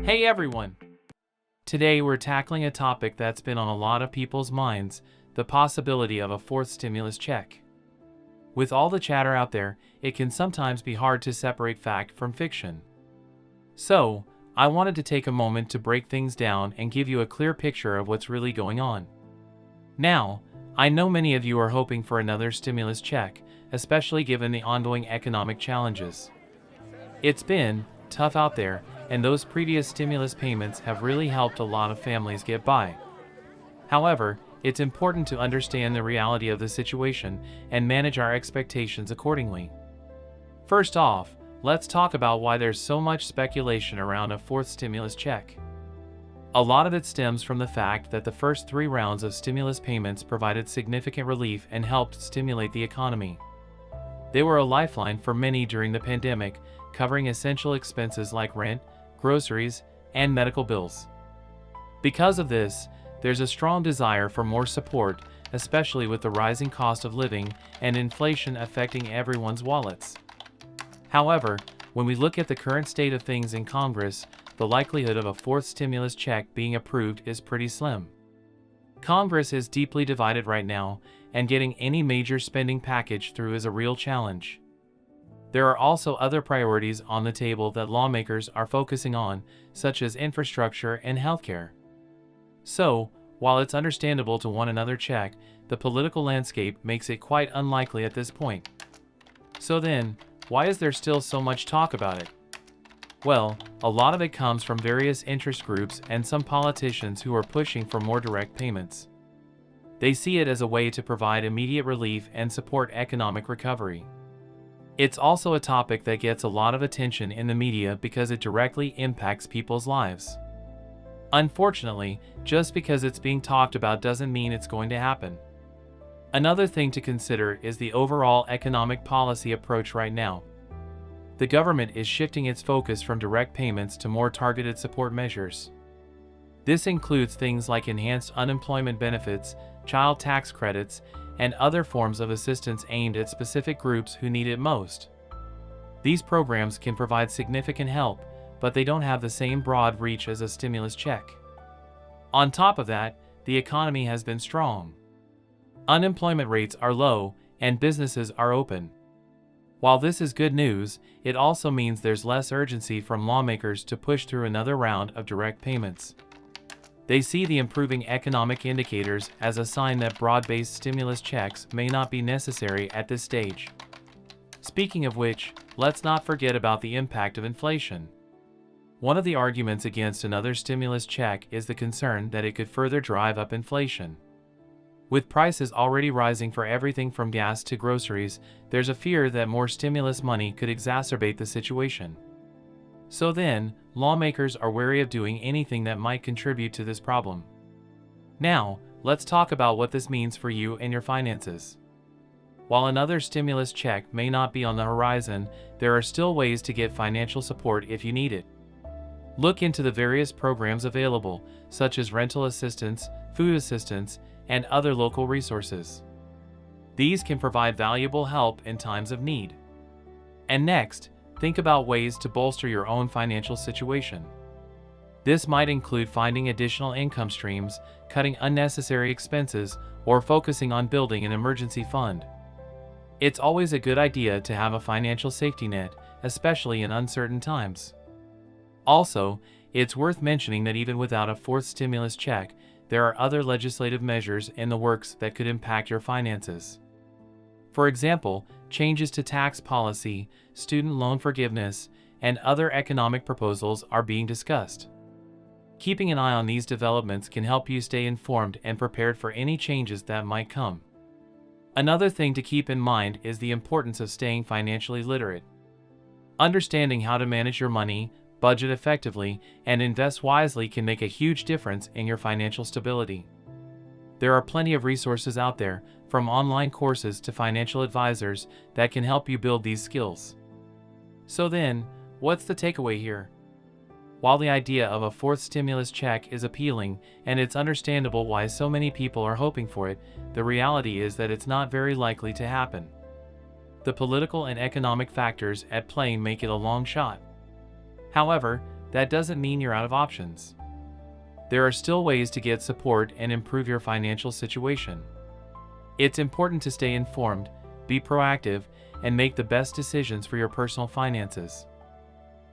Hey everyone! Today we're tackling a topic that's been on a lot of people's minds, the possibility of a fourth stimulus check. With all the chatter out there, it can sometimes be hard to separate fact from fiction. So, I wanted to take a moment to break things down and give you a clear picture of what's really going on. Now, I know many of you are hoping for another stimulus check, especially given the ongoing economic challenges. It's been tough out there, and those previous stimulus payments have really helped a lot of families get by. However, it's important to understand the reality of the situation and manage our expectations accordingly. First off, let's talk about why there's so much speculation around a fourth stimulus check. A lot of it stems from the fact that the first 3 rounds of stimulus payments provided significant relief and helped stimulate the economy. They were a lifeline for many during the pandemic, covering essential expenses like rent, groceries, and medical bills. Because of this, there's a strong desire for more support, especially with the rising cost of living and inflation affecting everyone's wallets. However, when we look at the current state of things in Congress, the likelihood of a fourth stimulus check being approved is pretty slim. Congress is deeply divided right now, and getting any major spending package through is a real challenge. There are also other priorities on the table that lawmakers are focusing on, such as infrastructure and healthcare. So, while it's understandable to want another check, the political landscape makes it quite unlikely at this point. So then, why is there still so much talk about it? Well, a lot of it comes from various interest groups and some politicians who are pushing for more direct payments. They see it as a way to provide immediate relief and support economic recovery. It's also a topic that gets a lot of attention in the media because it directly impacts people's lives. Unfortunately, just because it's being talked about doesn't mean it's going to happen. Another thing to consider is the overall economic policy approach right now. The government is shifting its focus from direct payments to more targeted support measures. This includes things like enhanced unemployment benefits, child tax credits, and other forms of assistance aimed at specific groups who need it most. These programs can provide significant help, but they don't have the same broad reach as a stimulus check. On top of that, the economy has been strong. Unemployment rates are low, and businesses are open. While this is good news, it also means there's less urgency from lawmakers to push through another round of direct payments. They see the improving economic indicators as a sign that broad-based stimulus checks may not be necessary at this stage. Speaking of which, let's not forget about the impact of inflation. One of the arguments against another stimulus check is the concern that it could further drive up inflation. With prices already rising for everything from gas to groceries, there's a fear that more stimulus money could exacerbate the situation. So then, lawmakers are wary of doing anything that might contribute to this problem. Now, let's talk about what this means for you and your finances. While another stimulus check may not be on the horizon, there are still ways to get financial support if you need it. Look into the various programs available, such as rental assistance, food assistance, and other local resources. These can provide valuable help in times of need. And next, think about ways to bolster your own financial situation. This might include finding additional income streams, cutting unnecessary expenses, or focusing on building an emergency fund. It's always a good idea to have a financial safety net, especially in uncertain times. Also, it's worth mentioning that even without a fourth stimulus check, there are other legislative measures in the works that could impact your finances. For example, changes to tax policy, student loan forgiveness, and other economic proposals are being discussed. Keeping an eye on these developments can help you stay informed and prepared for any changes that might come. Another thing to keep in mind is the importance of staying financially literate. Understanding how to manage your money, budget effectively, and invest wisely can make a huge difference in your financial stability. There are plenty of resources out there, from online courses to financial advisors, that can help you build these skills. So then, what's the takeaway here? While the idea of a fourth stimulus check is appealing, and it's understandable why so many people are hoping for it, the reality is that it's not very likely to happen. The political and economic factors at play make it a long shot. However, that doesn't mean you're out of options. There are still ways to get support and improve your financial situation. It's important to stay informed, be proactive, and make the best decisions for your personal finances.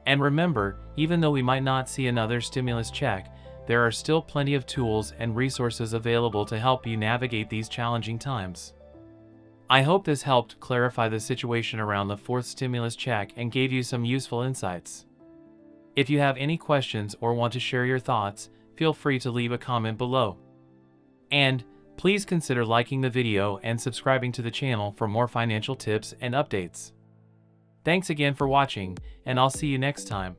And remember, even though we might not see another stimulus check, there are still plenty of tools and resources available to help you navigate these challenging times. I hope this helped clarify the situation around the fourth stimulus check and gave you some useful insights. If you have any questions or want to share your thoughts, feel free to leave a comment below. And please consider liking the video and subscribing to the channel for more financial tips and updates. Thanks again for watching, and I'll see you next time.